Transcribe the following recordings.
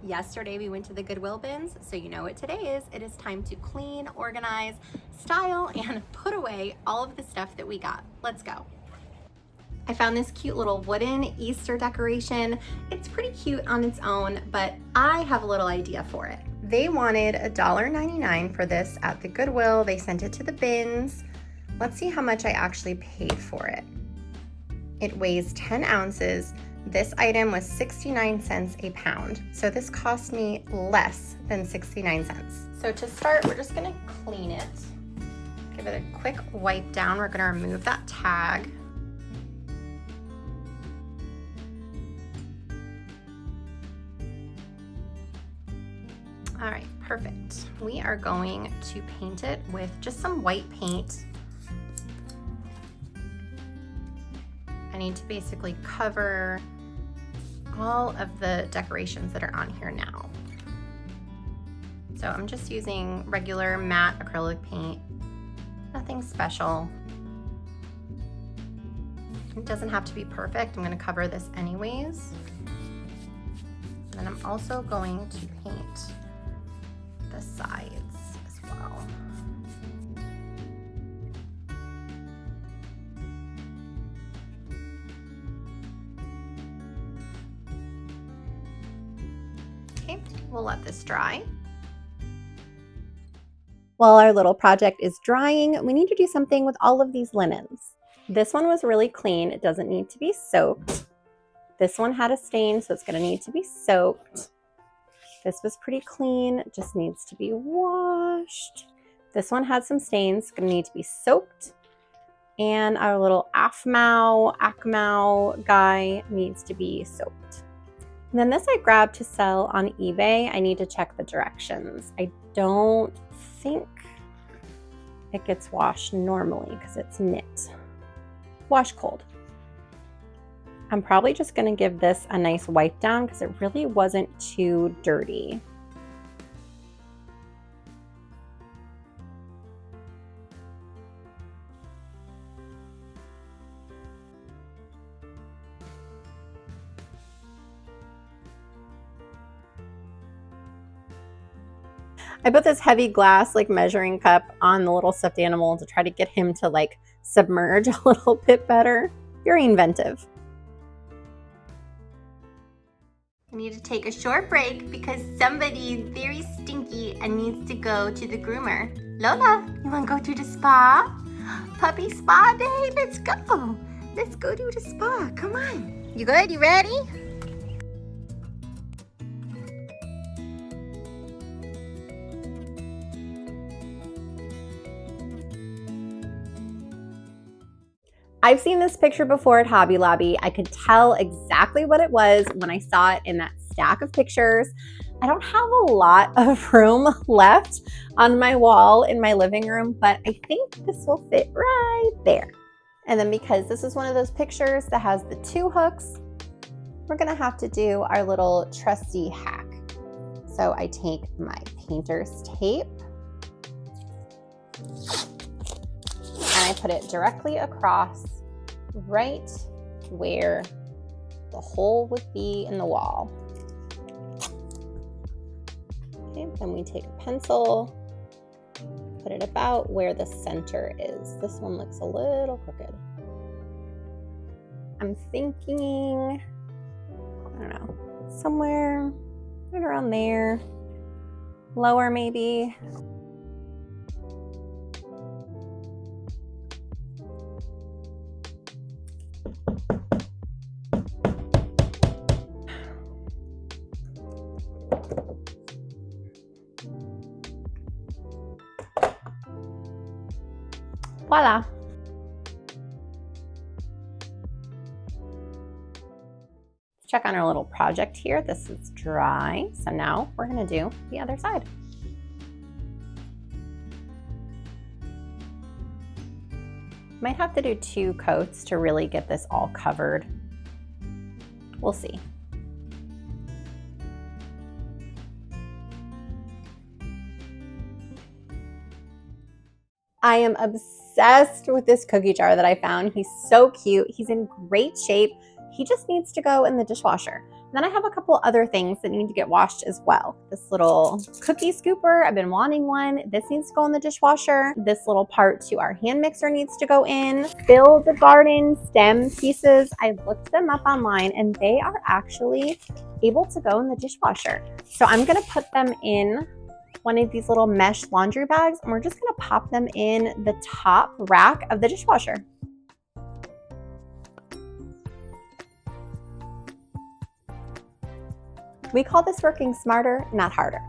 Yesterday we went to the Goodwill bins, so you know what today is. It is time to clean, organize, style, and put away all of the stuff that we got. Let's go. I found this cute little wooden Easter decoration. It's pretty cute on its own, but I have a little idea for it. They wanted $1.99 for this at the Goodwill. They sent it to the bins. Let's see how much I actually paid for it. It weighs 10 ounces. This item was 69 cents a pound. So this cost me less than 69 cents. So to start, we're just gonna clean it. Give it a quick wipe down. We're gonna remove that tag. All right, perfect. We are going to paint it with just some white paint. I need to basically cover all of the decorations that are on here now. So I'm just using regular matte acrylic paint, nothing special. It doesn't have to be perfect. I'm gonna cover this anyways. And then I'm also going to paint the sides as well. Okay, we'll let this dry. While our little project is drying, we need to do something with all of these linens. This one was really clean. It doesn't need to be soaked. This one had a stain, so it's going to need to be soaked. This was pretty clean, it just needs to be washed. This one had some stains, it's going to need to be soaked. And our little Akmau guy needs to be soaked. And then this I grabbed to sell on eBay. I need to check the directions. I don't think it gets washed normally because it's knit. Wash cold. I'm probably just going to give this a nice wipe down because it really wasn't too dirty. I put this heavy glass measuring cup on the little stuffed animal to try to get him to submerge a little bit better. Very inventive. I need to take a short break because somebody is very stinky and needs to go to the groomer. Lola, you want to go to the spa? Puppy spa day? Let's go. Let's go to the spa. Come on. You good? You ready? I've seen this picture before at Hobby Lobby. I could tell exactly what it was when I saw it in that stack of pictures. I don't have a lot of room left on my wall in my living room, but I think this will fit right there. And then because this is one of those pictures that has the 2 hooks, we're gonna have to do our little trusty hack. So I take my painter's tape and I put it directly across right where the hole would be in the wall. Okay, then we take a pencil, put it about where the center is. This one looks a little crooked. I'm thinking, I don't know, somewhere right around there, lower maybe. Voila. Let's check on our little project here. This is dry. So now we're going to do the other side. Might have to do 2 coats to really get this all covered. We'll see. I am obsessed with this cookie jar that I found. He's so cute. He's in great shape. he just needs to go in the dishwasher. And then I have a couple other things that need to get washed as well. This little cookie scooper, I've been wanting one. This needs to go in the dishwasher. This little part to our hand mixer needs to go in. Fill the garden stem pieces, I looked them up online and they are actually able to go in the dishwasher. So I'm gonna put them in one of these little mesh laundry bags and we're just gonna pop them in the top rack of the dishwasher. We call this working smarter, not harder.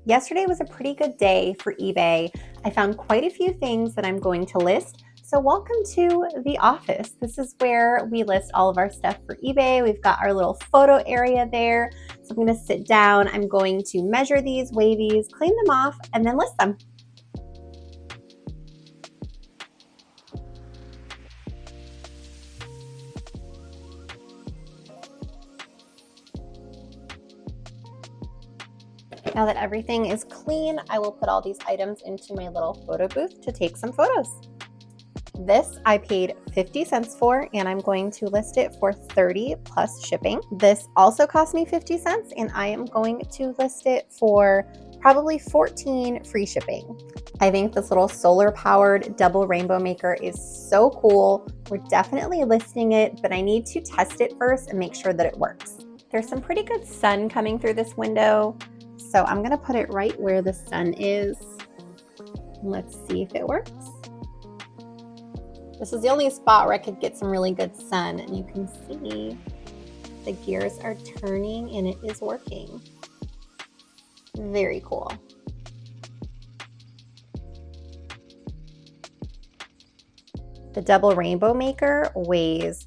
Yesterday was a pretty good day for eBay. I found quite a few things that I'm going to list. So welcome to the office. This is where we list all of our stuff for eBay. We've got our little photo area there. So I'm going to sit down. I'm going to measure these, weigh these, clean them off, and then list them. Now that everything is clean, I will put all these items into my little photo booth to take some photos. This I paid 50 cents for, and I'm going to list it for 30 plus shipping. This also cost me 50 cents, and I am going to list it for probably 14 free shipping. I think this little solar powered double rainbow maker is so cool. We're definitely listing it, but I need to test it first and make sure that it works. There's some pretty good sun coming through this window. So I'm gonna put it right where the sun is. Let's see if it works. This is the only spot where I could get some really good sun, and you can see the gears are turning and it is working. Very cool. The double rainbow maker weighs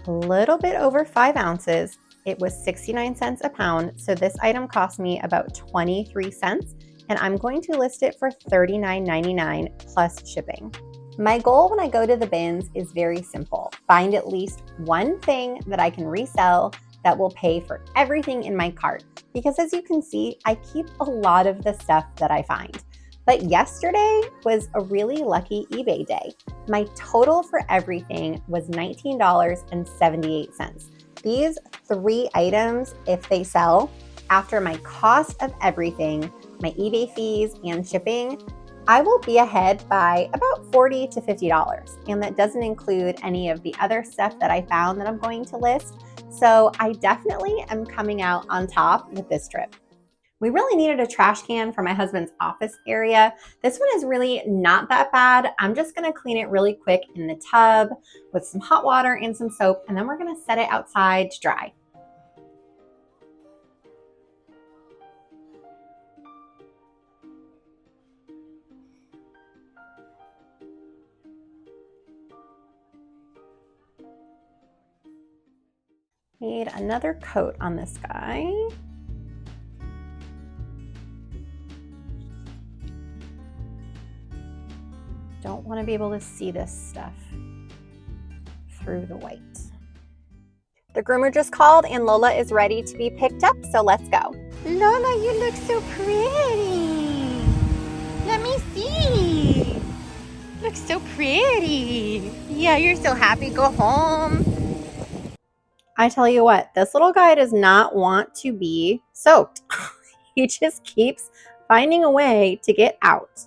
a little bit over 5 ounces. It was 69 cents a pound, so this item cost me about 23 cents, and I'm going to list it for $39.99 plus shipping. My goal when I go to the bins is very simple. Find at least one thing that I can resell that will pay for everything in my cart. Because as you can see, I keep a lot of the stuff that I find. But yesterday was a really lucky eBay day. My total for everything was $19.78. These 3 items, if they sell, after my cost of everything, my eBay fees and shipping, I will be ahead by about $40 to $50. And that doesn't include any of the other stuff that I found that I'm going to list. So I definitely am coming out on top with this trip. We really needed a trash can for my husband's office area. This one is really not that bad. I'm just gonna clean it really quick in the tub with some hot water and some soap, and then we're gonna set it outside to dry. Need another coat on this guy. Don't want to be able to see this stuff through the white. The groomer just called and Lola is ready to be picked up, so let's go. Lola, you look so pretty. Let me see. Looks so pretty. Yeah, you're so happy. Go home. I tell you what, this little guy does not want to be soaked. He just keeps finding a way to get out.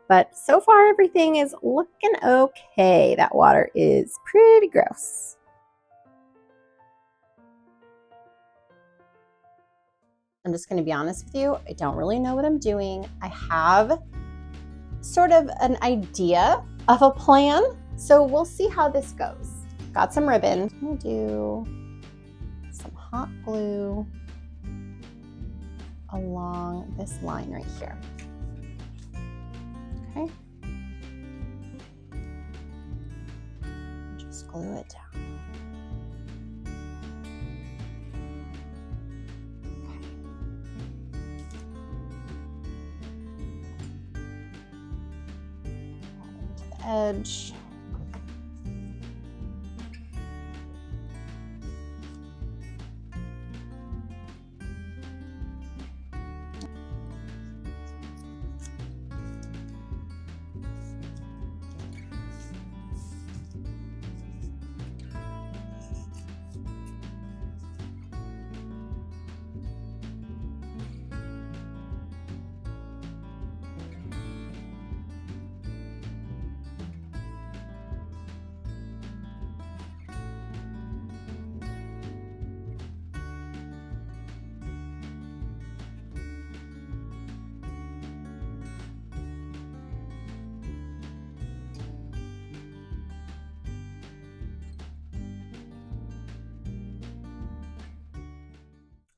But so far, everything is looking okay. That water is pretty gross. I'm just going to be honest with you. I don't really know what I'm doing. I have sort of an idea of a plan. So we'll see how this goes. Got some ribbon. I'm going to do some hot glue along this line right here. Okay. Just glue it down. Okay. To the edge.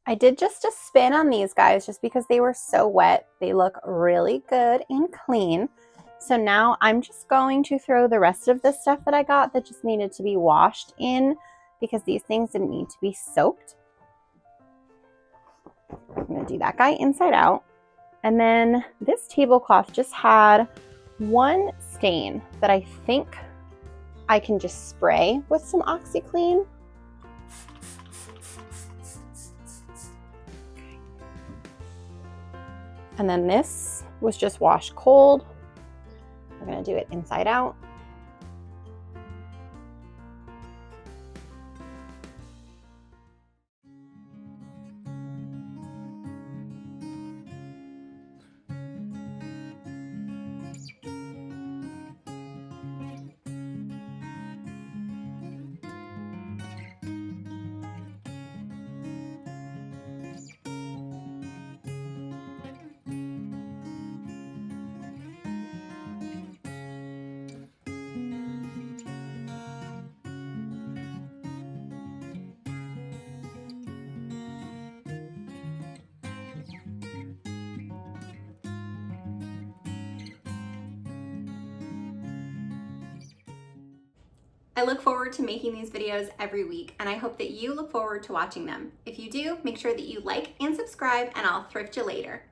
I did just a spin on these guys just because they were so wet. They look really good and clean. So now I'm just going to throw the rest of the stuff that I got that just needed to be washed in because these things didn't need to be soaked. I'm going to do that guy inside out. And then this tablecloth just had one stain that I think I can just spray with some OxyClean. And then this was just washed cold. We're going to do it inside out. I look forward to making these videos every week, and I hope that you look forward to watching them. If you do, make sure that you like and subscribe, and I'll thrift you later.